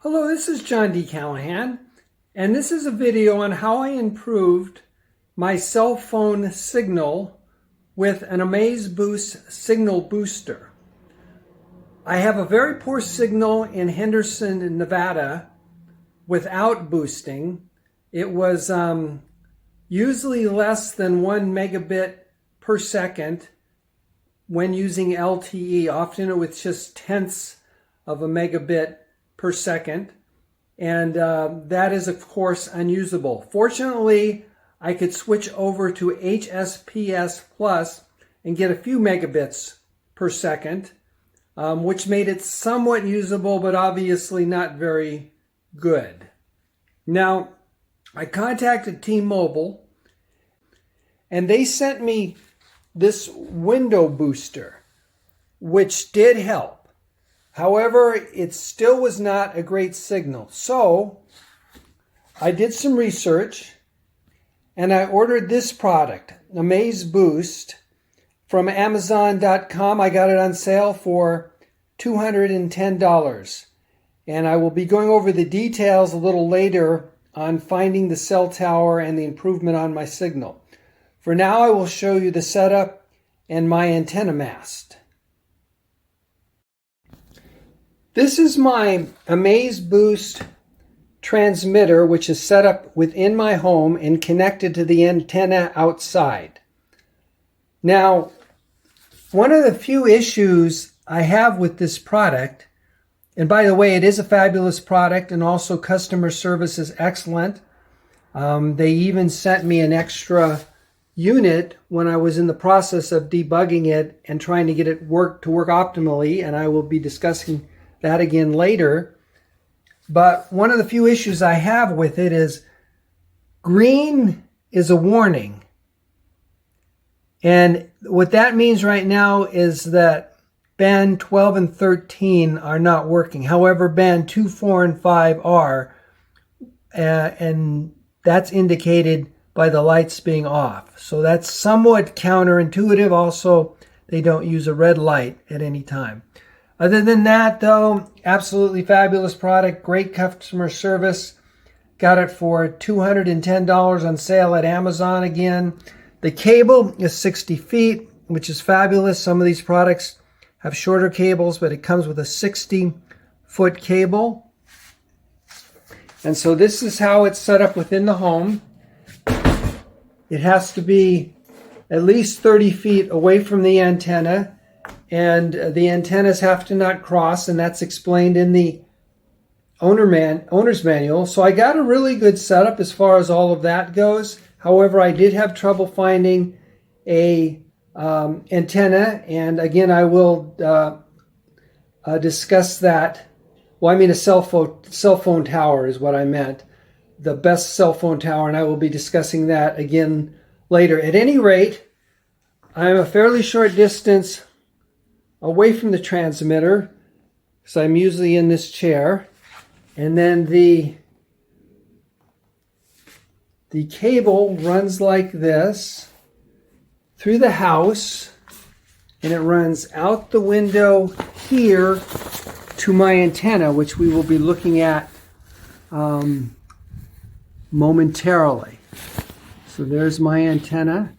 Hello, this is John D. Callahan, and this is a video on how I improved my cell phone signal with an Amazboost signal booster. I have a very poor signal in Henderson, Nevada without boosting. It was usually less than 1 megabit per second when using LTE. Often it was just tenths of a megabit per second, and that is of course unusable. Fortunately, I could switch over to HSPS Plus and get a few megabits per second, which made it somewhat usable, but obviously not very good. Now, I contacted T-Mobile, and they sent me this window booster, which did help. However, it still was not a great signal. So I did some research and I ordered this product, Amazboost, from Amazon.com. I got it on sale for $210. And I will be going over the details a little later on finding the cell tower and the improvement on my signal. For now, I will show you the setup and my antenna mast. This is my Amazboost transmitter, which is set up within my home and connected to the antenna outside. Now, one of the few issues I have with this product, and by the way, it is a fabulous product and also customer service is excellent. They even sent me an extra unit when I was in the process of debugging it and trying to get it to work optimally, and I will be discussing that again later. But one of the few issues I have with it is green is a warning. And what that means right now is that band 12 and 13 are not working. However, band 2, 4, and 5 are. And that's indicated by the lights being off. So that's somewhat counterintuitive. Also, they don't use a red light at any time. Other than that, though, absolutely fabulous product, great customer service. Got it for $210 on sale at Amazon again. The cable is 60 feet, which is fabulous. Some of these products have shorter cables, but it comes with a 60-foot cable. And so this is how it's set up within the home. It has to be at least 30 feet away from the antenna. And the antennas have to not cross, and that's explained in the owner's manual. So I got a really good setup as far as all of that goes. However, I did have trouble finding a antenna, and again, I will discuss that. Well, I mean a cell phone tower is what I meant. The best cell phone tower, and I will be discussing that again later. At any rate, I'm a fairly short distance away from the transmitter, because I'm usually in this chair, and then the cable runs like this through the house, and it runs out the window here to my antenna, which we will be looking at momentarily. So there's my antenna.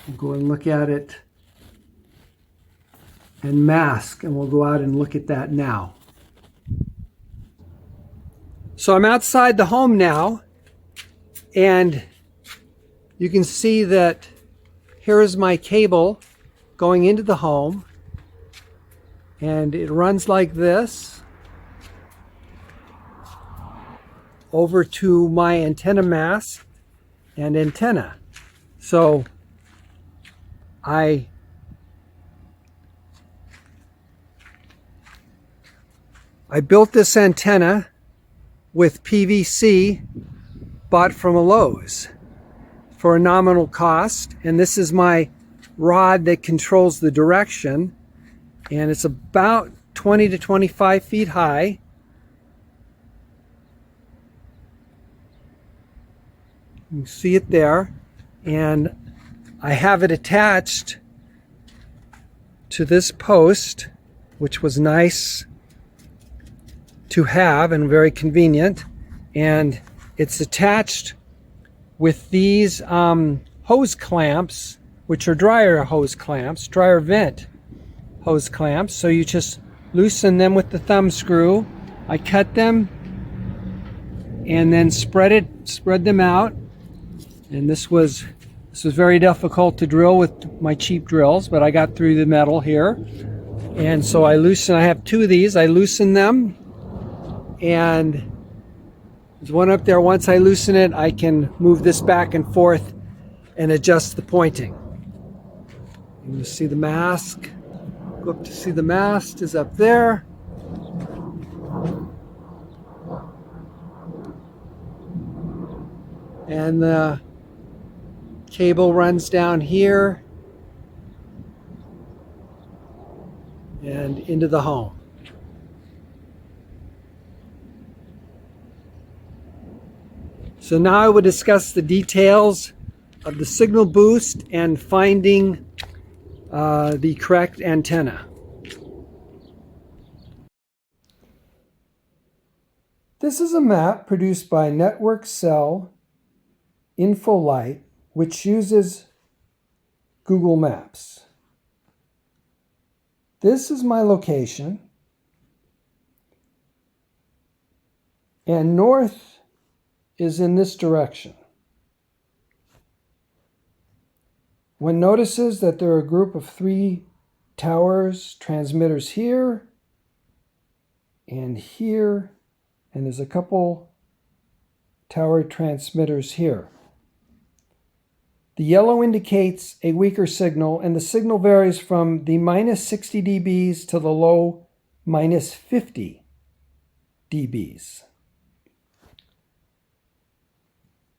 We'll go and look at it and mask, and we'll go out and look at that now. So I'm outside the home now, and you can see that here is my cable going into the home, and it runs like this over to my antenna mast and antenna. So I built this antenna with PVC bought from a Lowe's for a nominal cost, and this is my rod that controls the direction, and it's about 20 to 25 feet high. You can see it there, and I have it attached to this post, which was nice to have and very convenient. And it's attached with these hose clamps, which are dryer hose clamps, dryer vent hose clamps. So you just loosen them with the thumb screw. I cut them and then spread them out. And this was very difficult to drill with my cheap drills, but I got through the metal here. And so I have two of these. I loosen them, and there's one up there. Once I loosen it, I can move this back and forth and adjust the pointing. You see the mast. Go up to see the mast is up there. And the cable runs down here and into the home. So now I will discuss the details of the signal boost and finding the correct antenna. This is a map produced by Network Cell Infolight, which uses Google Maps. This is my location, and north is in this direction. One notices that there are a group of 3 towers, transmitters here, and there's a couple tower transmitters here. The yellow indicates a weaker signal, and the signal varies from the minus 60 dBs to the low minus 50 dBs.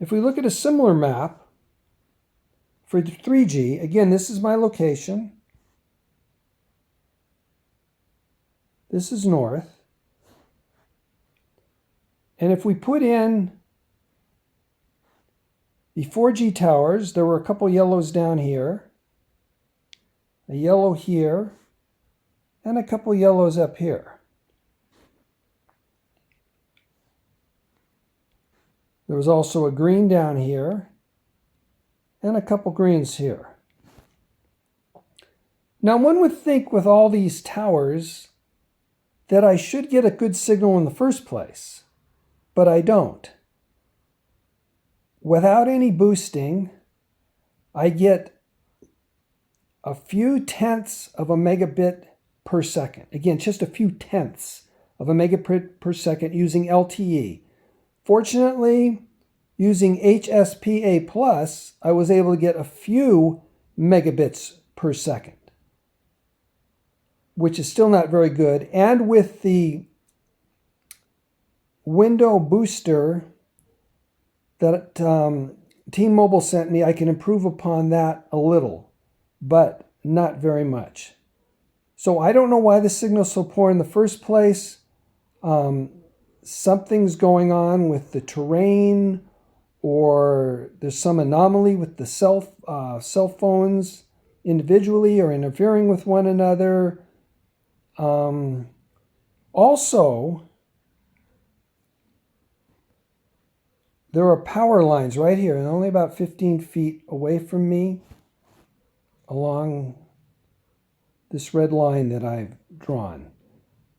If we look at a similar map for the 3G, again, this is my location. This is north. And if we put in the 4G towers, there were a couple yellows down here, a yellow here, and a couple yellows up here. There was also a green down here, and a couple greens here. Now one would think with all these towers that I should get a good signal in the first place, but I don't. Without any boosting, I get a few tenths of a megabit per second. Again, just a few tenths of a megabit per second using LTE. Fortunately, using HSPA+, I was able to get a few megabits per second, which is still not very good. And with the window booster that T-Mobile sent me, I can improve upon that a little, but not very much. So I don't know why the signal's so poor in the first place. Something's going on with the terrain, or there's some anomaly with the cell phones individually or interfering with one another. Also, there are power lines right here, and only about 15 feet away from me along this red line that I've drawn.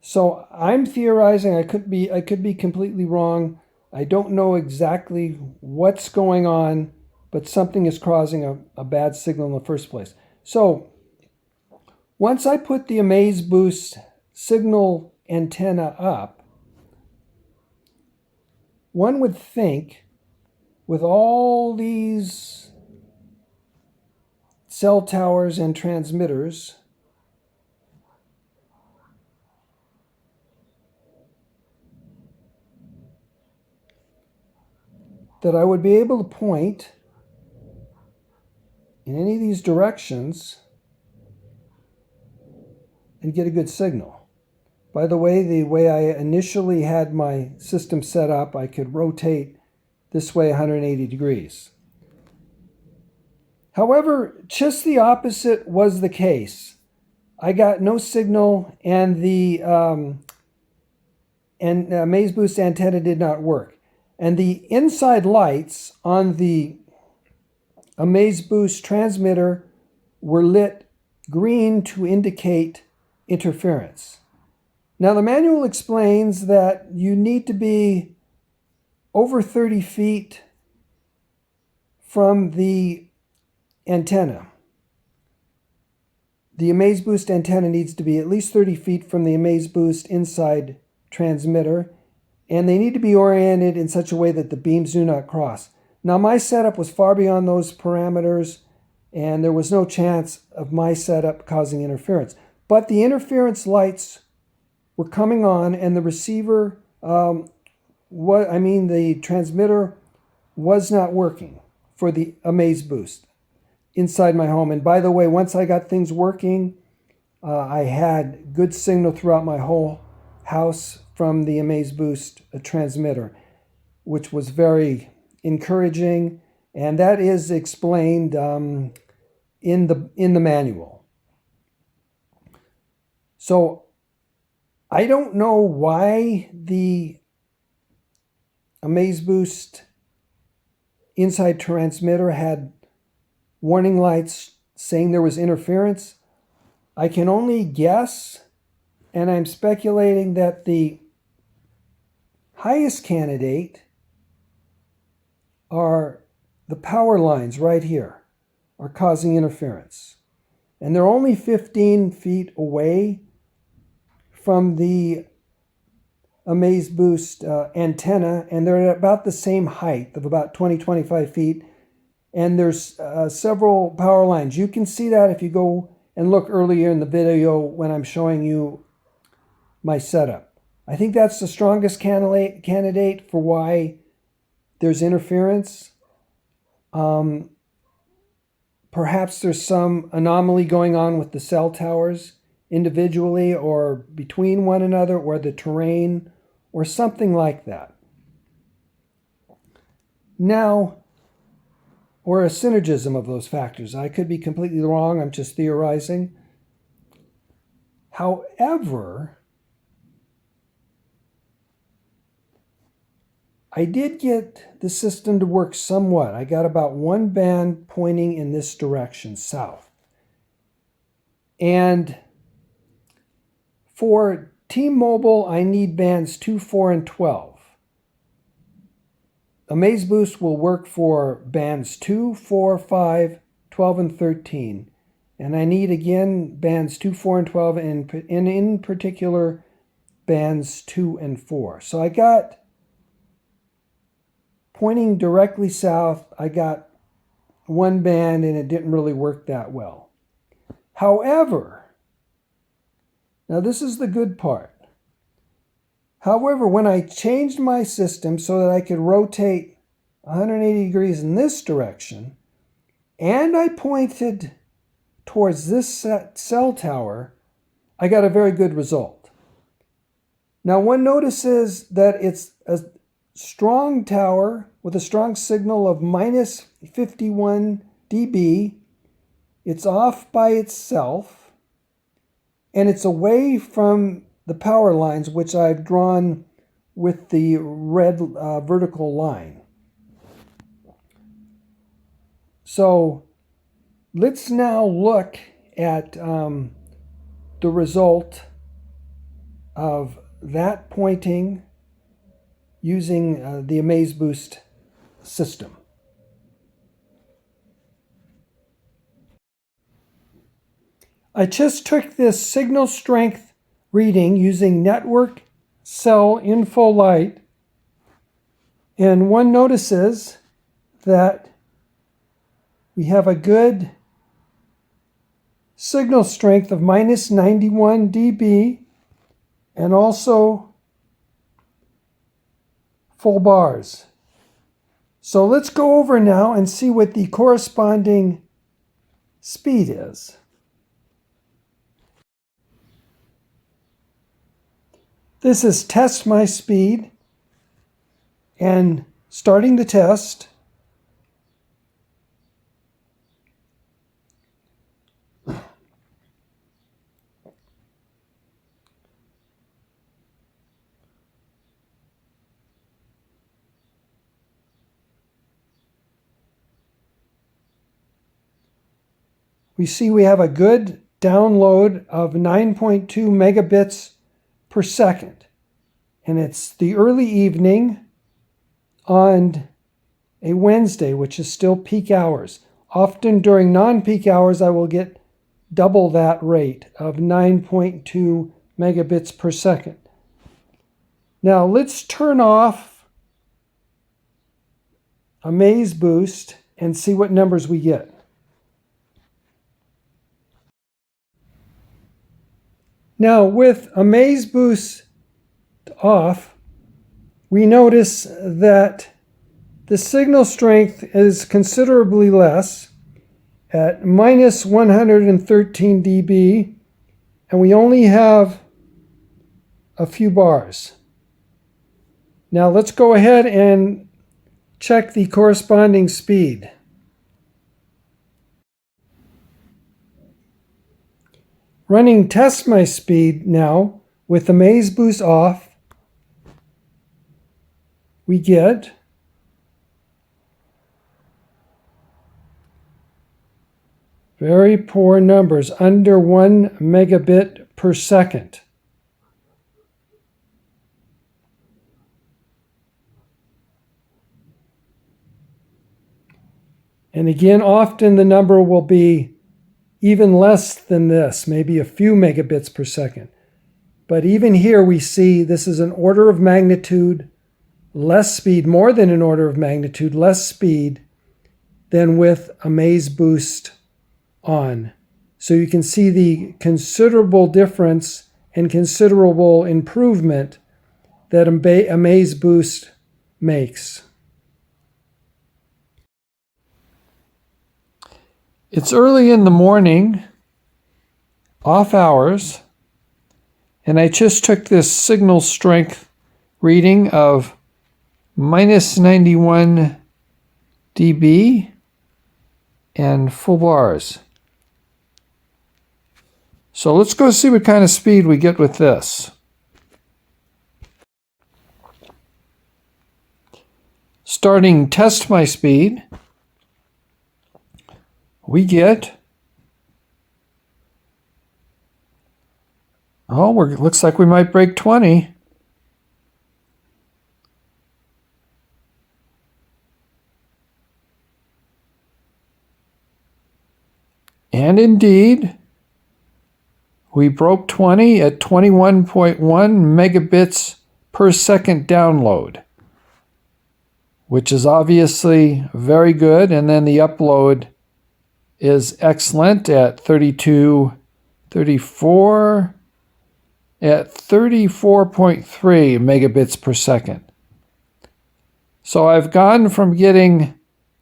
So I'm theorizing, I could be completely wrong. I don't know exactly what's going on, but something is causing a bad signal in the first place. So once I put the Amazboost signal antenna up, one would think with all these cell towers and transmitters that I would be able to point in any of these directions and get a good signal. By the way I initially had my system set up, I could rotate this way 180 degrees. However, just the opposite was the case. I got no signal, and the and Amazboost antenna did not work. And the inside lights on the Amazboost transmitter were lit green to indicate interference. Now the manual explains that you need to be over 30 feet from the antenna. The Amazboost antenna needs to be at least 30 feet from the Amazboost inside transmitter, and they need to be oriented in such a way that the beams do not cross. Now my setup was far beyond those parameters, and there was no chance of my setup causing interference. But the interference lights were coming on, and the receiver, the transmitter was not working for the Amazboost inside my home. And by the way, once I got things working, I had good signal throughout my whole house from the Amazboost transmitter, which was very encouraging, and that is explained in the manual. So I don't know why the Amazboost inside transmitter had warning lights saying there was interference. I can only guess, and I'm speculating that the highest candidate are the power lines right here are causing interference. And they're only 15 feet away from the Amazboost antenna, and they're at about the same height of about 20-25 feet. And there's several power lines. You can see that if you go and look earlier in the video when I'm showing you my setup. I think that's the strongest candidate for why there's interference. Perhaps there's some anomaly going on with the cell towers individually or between one another, or the terrain, or something like that. Now, or a synergism of those factors. I could be completely wrong. I'm just theorizing. However, I did get the system to work somewhat. I got about one band pointing in this direction, south. And for T-Mobile, I need bands 2, 4, and 12. Amazboost will work for bands 2, 4, 5, 12, and 13. And I need, again, bands 2, 4, and 12, and in particular, bands 2 and 4. So I got, pointing directly south, I got one band, and it didn't really work that well. However, now this is the good part. However, when I changed my system so that I could rotate 180 degrees in this direction, and I pointed towards this cell tower, I got a very good result. Now, one notices that it's a strong tower with a strong signal of minus 51 dB. It's off by itself, and it's away from the power lines, which I've drawn with the red vertical line. So let's now look at the result of that pointing using the Amazboost system. I just took this signal strength reading using network cell info light, and one notices that we have a good signal strength of minus 91 dB and also full bars. So let's go over now and see what the corresponding speed is. This is test my speed, and starting the test. we see we have a good download of 9.2 megabits per second. And it's the early evening on a Wednesday, which is still peak hours. Often during non-peak hours, I will get double that rate of 9.2 megabits per second. Now let's turn off Amazboost and see what numbers we get. Now with Amazboost off, we notice that the signal strength is considerably less at minus 113 dB, and we only have a few bars. Now let's go ahead and check the corresponding speed. Running test my speed now with Amazboost off, we get very poor numbers, under 1 megabit per second. And again, often the number will be even less than this, maybe a few megabits per second. But even here we see this is an order of magnitude less speed, more than an order of magnitude less speed than with Amazboost on. So you can see the considerable difference and considerable improvement that Amazboost makes. It's early in the morning, off hours, and I just took this signal strength reading of minus 91 dB and full bars. So let's go see what kind of speed we get with this. Starting test my speed, we get, looks like we might break 20. And indeed, we broke 20 at 21.1 megabits per second download, which is obviously very good. And then the upload is excellent at 34 at 34.3 megabits per second. So I've gone from getting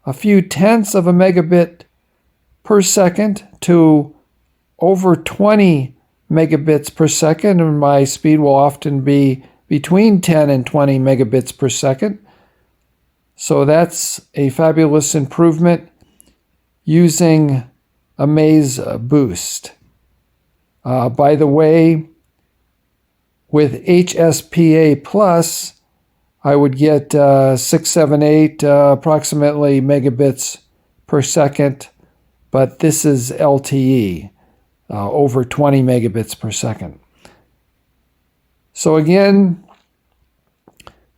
a few tenths of a megabit per second to over 20 megabits per second, and my speed will often be between 10 and 20 megabits per second. So that's a fabulous improvement using Amazboost. By the way, with HSPA Plus, I would get 678 approximately megabits per second, but this is LTE, over 20 megabits per second. So again,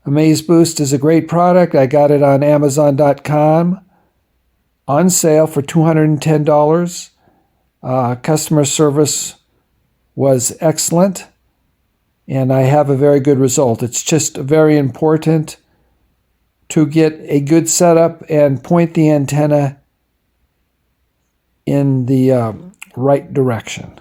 Amazboost is a great product. I got it on Amazon.com on sale for $210. Customer service was excellent, and I have a very good result. It's just very important to get a good setup and point the antenna in the right direction.